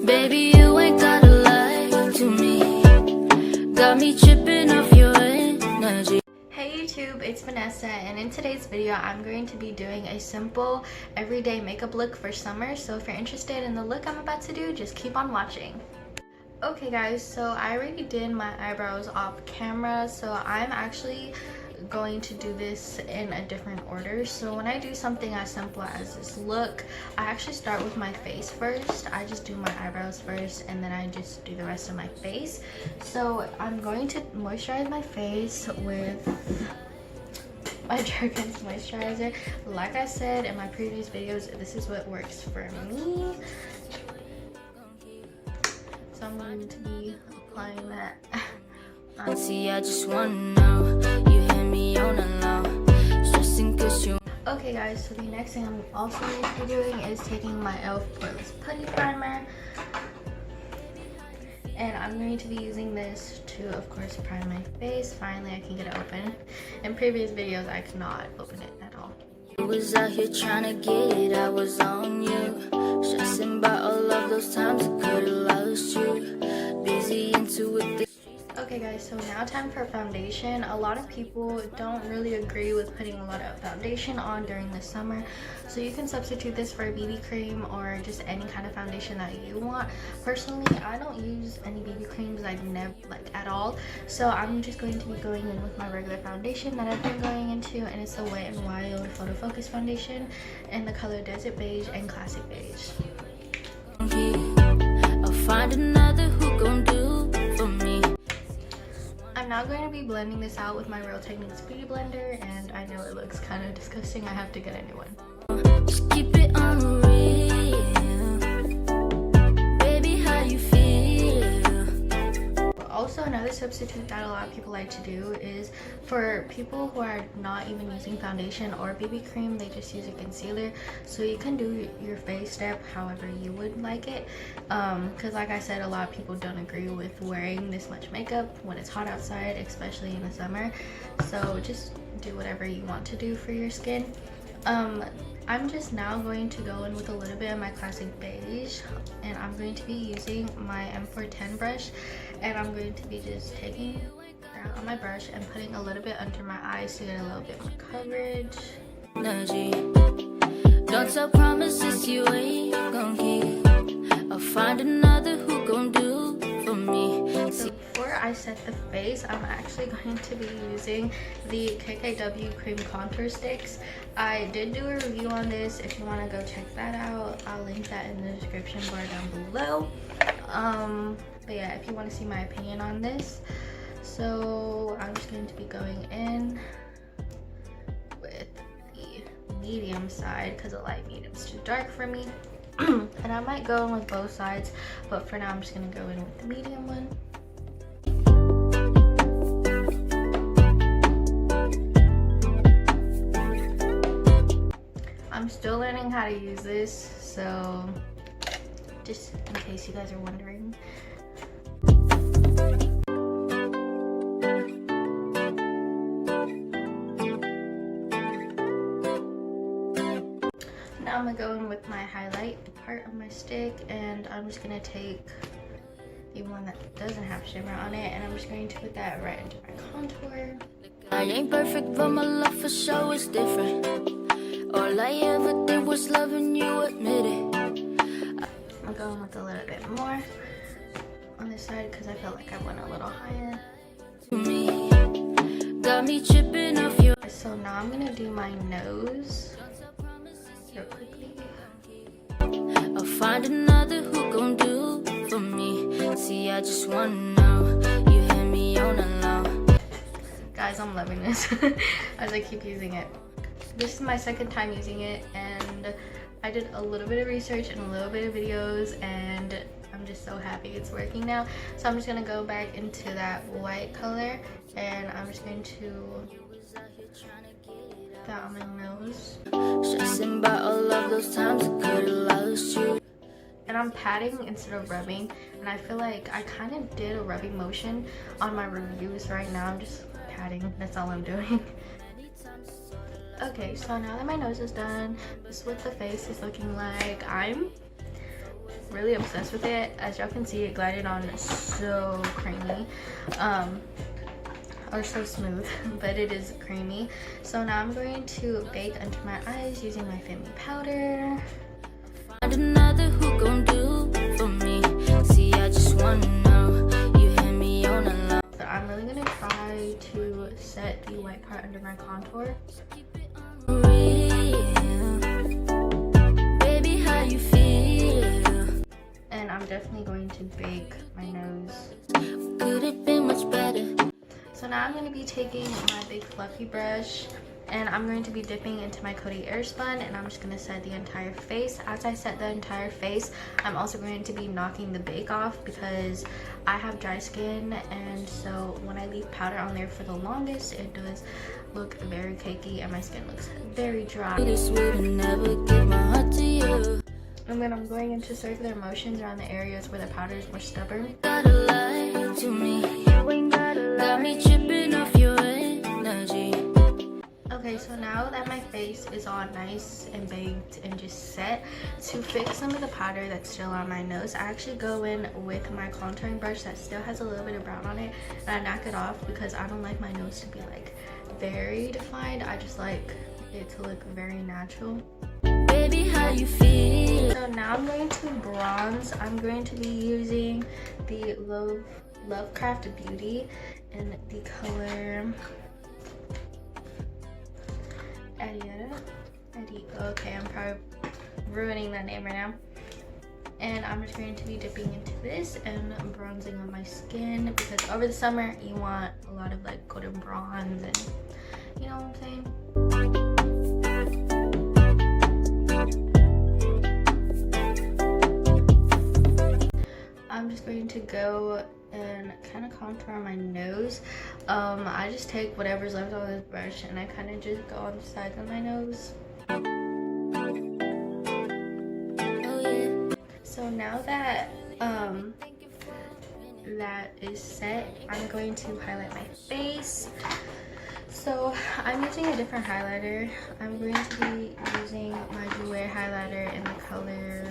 Baby, you ain't gotta lie to me. Got me tripping off your energy. Hey YouTube, it's Vanessa, and in today's video I'm going to be doing a simple everyday makeup look for summer. So if you're interested in the look I'm about to do, just keep on watching. Okay guys, so I already did my eyebrows off camera, so I'm actually going to do this in a different order. So when I do something as simple as this look, I actually start with my face first. I just do my eyebrows first and then I just do the rest of my face. So I'm going to moisturize my face with my Jergens moisturizer. Like I said in my previous videos, this is what works for me. So I'm going to be applying that. See, I just wanna know you hear me on and low, stressing 'cause you. Okay guys, so the next thing I'm also going to be doing is taking my e.l.f. Poreless Putty Primer. And I'm going to be using this to, of course, prime my face. Finally, I can get it open. In previous videos, I could not open it at all. I was out here trying to get it, I was on you. Stressing about all of those times I could've lost you. Busy into it. Okay guys, so now time for foundation. A lot of people don't really agree with putting a lot of foundation on during the summer, so you can substitute this for a BB cream or just any kind of foundation that you want. Personally, I don't use any BB creams, like never, like at all, so I'm just going to be going in with my regular foundation that I've been going into, and it's a Wet n Wild Photo Focus foundation in the color Desert Beige and Classic Beige. I'll find another who gon' do for me. I'm now going to be blending this out with my Real Techniques Beauty Blender, and I know it looks kind of disgusting. I have to get a new one. Just keep it on real. Baby, how you feel? Also, another substitute that a lot of people like to do is for people who are not even using foundation or BB cream, they just use a concealer. So you can do your face step however you would like it, because like I said, a lot of people don't agree with wearing this much makeup when it's hot outside, especially in the summer. So just do whatever you want to do for your skin. I'm just now going to go in with a little bit of my Classic Beige, and I'm going to be using my M410 brush, and I'm going to be just taking that on my brush and putting a little bit under my eyes to get a little bit more coverage. Energy. Don't tell promises you ain't gon' keep. I'll find another who gon' do for me. So before I set the face, I'm actually going to be using the KKW Cream Contour Sticks. I did do a review on this. If you want to go check that out, I'll link that in the description bar down below. But yeah, if you want to see my opinion on this. So I'm just going to be going in with the medium side because the light medium's too dark for me. And I might go in with both sides, but for now I'm just going to go in with the medium one. I'm still learning how to use this, so just in case you guys are wondering. Now I'm gonna go in with my highlight part of my stick, and I'm just gonna take the one that doesn't have shimmer on it, and I'm just going to put that right into my contour. I ain't perfect, but my love for sure is different. All I ever did was loving you, admit it. I'm going with a little bit more on this side because I felt like I went a little higher. Me, got me tripping off your. So now I'm gonna do my nose real quickly. I'll find another who gon' do for me. See, I just wanna know you hear me on and low. Guys, I'm loving this as I keep using it. This is my second time using it, and I did a little bit of research and a little bit of videos, and I'm just so happy it's working now. So I'm just gonna go back into that white color, and I'm just going to put that on my nose. Stressing about all of those times I could've lost you. And I'm patting instead of rubbing, and I feel like I kind of did a rubbing motion on my reviews. Right now I'm just patting, that's all I'm doing. Okay, so now that my nose is done, this is what the face is looking like. I'm really obsessed with it. As y'all can see, it glided on so creamy. Or so smooth, but it is creamy. So now I'm going to bake under my eyes using my Femi powder. Find another who gon' do for me. See, I just wanna know you hear me on a low. So I'm really gonna try to set the white part under my contour. Real. Baby, how you feel? And I'm definitely going to bake my nose. Could it be much better? So now I'm going to be taking my big fluffy brush and I'm going to be dipping into my Coty Airspun, and I'm just going to set the entire face. As I set the entire face, I'm also going to be knocking the bake off because I have dry skin, and so when I leave powder on there for the longest, it does look very cakey and my skin looks very dry. This would never give my heart to you. And then I'm going into circular motions around the areas where the powder is more stubborn. Gotta lie to me. Got me tripping off your energy. Okay, so now that my face is all nice and baked and just set, to fix some of the powder that's still on my nose, I actually go in with my contouring brush that still has a little bit of brown on it, and I knock it off because I don't like my nose to be like very defined. I just like it to look very natural. Baby, how you feel? So now I'm going to bronze. I'm going to be using the Lovecraft Beauty in the color okay, I'm probably ruining that name right now. And I'm just going to be dipping into this and bronzing on my skin because over the summer you want a lot of like golden bronze, and you know what I'm saying. I'm just going to go and kind of contour my nose. I just take whatever's left on this brush and I kind of just go on the sides of my nose. So now that that is set, I'm going to highlight my face. So I'm using a different highlighter. I'm going to be using my Jouer highlighter in the color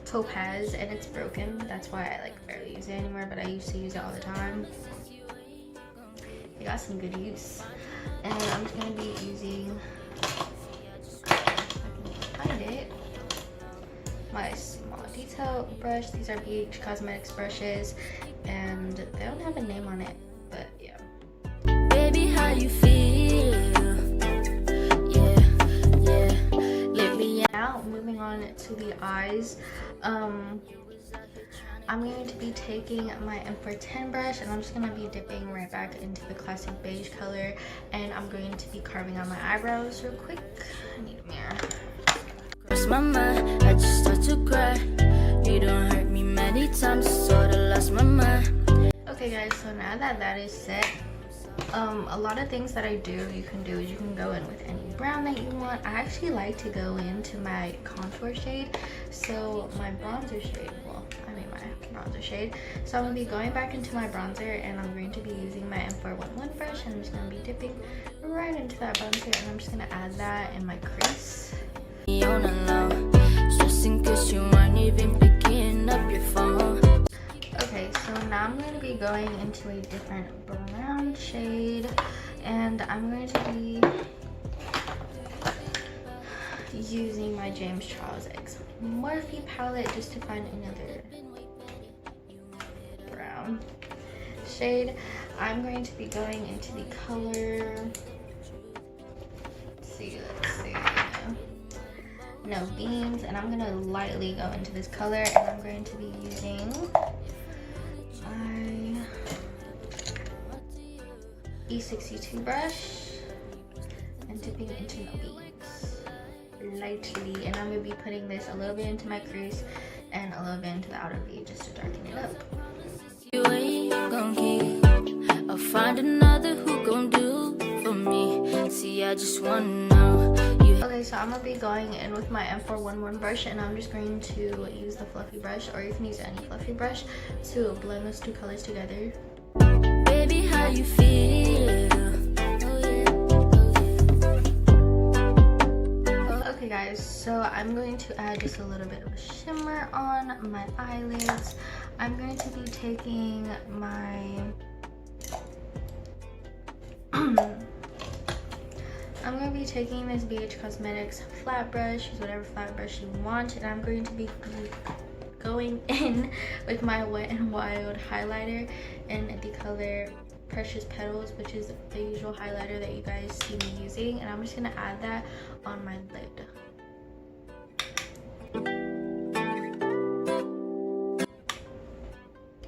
Topaz, and it's broken. That's why I like barely use it anymore, but I used to use it all the time. It got some good use. And I'm just gonna be using, if I can find it, my small detail brush. These are BH Cosmetics brushes, and they don't have a name on it, but yeah. Baby, how you feel? Yeah. Let me out. Now moving on to the eyes. I'm going to be taking my M410 brush and I'm just going to be dipping right back into the classic beige color, and I'm going to be carving out my eyebrows real quick. I need a mirror. Cross my mind, I just start to cry. You don't hurt me many times, sorta lost my mind. Okay guys, so now that that is set, a lot of things that you can do is you can go in with any brown that you want. I actually like to go into my contour shade, so my bronzer shade, well, I mean my bronzer shade. So I'm going to be going back into my bronzer and I'm going to be using my M411 brush, and I'm just going to be dipping right into that bronzer, and I'm just going to add that in my crease. On a low, stressing 'cause you weren't even picking up your phone. Okay, so now I'm going to be going into a different brown shade, and I'm going to be using my James Charles X Morphe palette just to find another brown shade. I'm going to be going into the color, let's see. No Beans, and I'm going to lightly go into this color, and I'm going to be using my E62 brush and dipping into No Beans lightly, and I'm going to be putting this a little bit into my crease and a little bit into the outer V just to darken it up. You ain't gon' keep. I'll find another who gon' do for me. See, I just wanna know you. Okay, so I'm gonna be going in with my M411 brush, and I'm just going to use the fluffy brush, or you can use any fluffy brush, to blend those two colors together. Baby, how you feel? guys, so I'm going to add just a little bit of a shimmer on my eyelids. I'm going to be taking my I'm going to be taking this BH Cosmetics flat brush, use whatever flat brush you want, and I'm going to be going in with my Wet n Wild highlighter in the color Precious Petals, which is the usual highlighter that you guys see me using, and I'm just going to add that on my lid.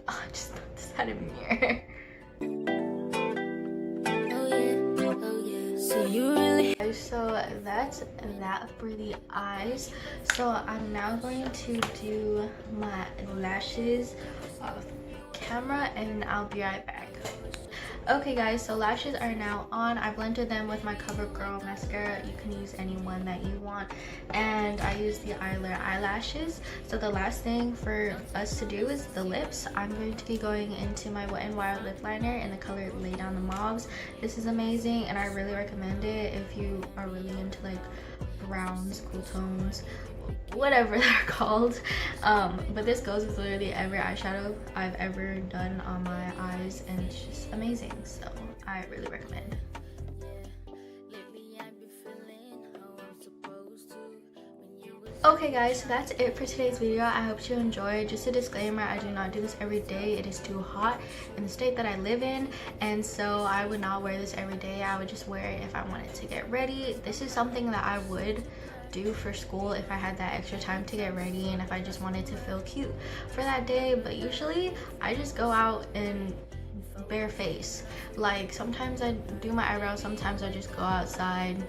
Oh, I just thought this had a mirror. So that's that for the eyes. So I'm now going to do my lashes off camera and I'll be right back. Okay guys, so lashes are now on. I blended them with my CoverGirl mascara. You can use any one that you want, and I use the eyeliner eyelashes. So the last thing for us to do is the lips. I'm going to be going into my Wet n Wild lip liner in the color Lay Down the Mauves. This is amazing and I really recommend it if you are really into like browns, cool tones, whatever they're called. But this goes with literally every eyeshadow I've ever done on my eyes, and it's just amazing, so I really recommend. Okay guys, so that's it for today's video. I hope you enjoyed. Just a disclaimer, I do not do this every day. It is too hot in the state that I live in, and so I would not wear this every day. I would just wear it if I wanted to get ready. This is something that I would do for school if I had that extra time to get ready and if I just wanted to feel cute for that day, but usually I just go out in bare face. Like sometimes I do my eyebrows, sometimes I just go outside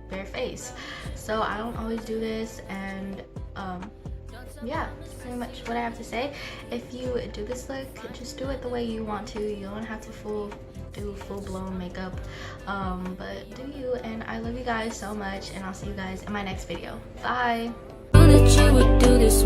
bare face. So I don't always do this, and yeah, that's pretty much what I have to say. If you do this look, just do it the way you want to. You don't have to do full-blown makeup, but do you. And I love you guys so much, and I'll see you guys in my next video. Bye. That you would do this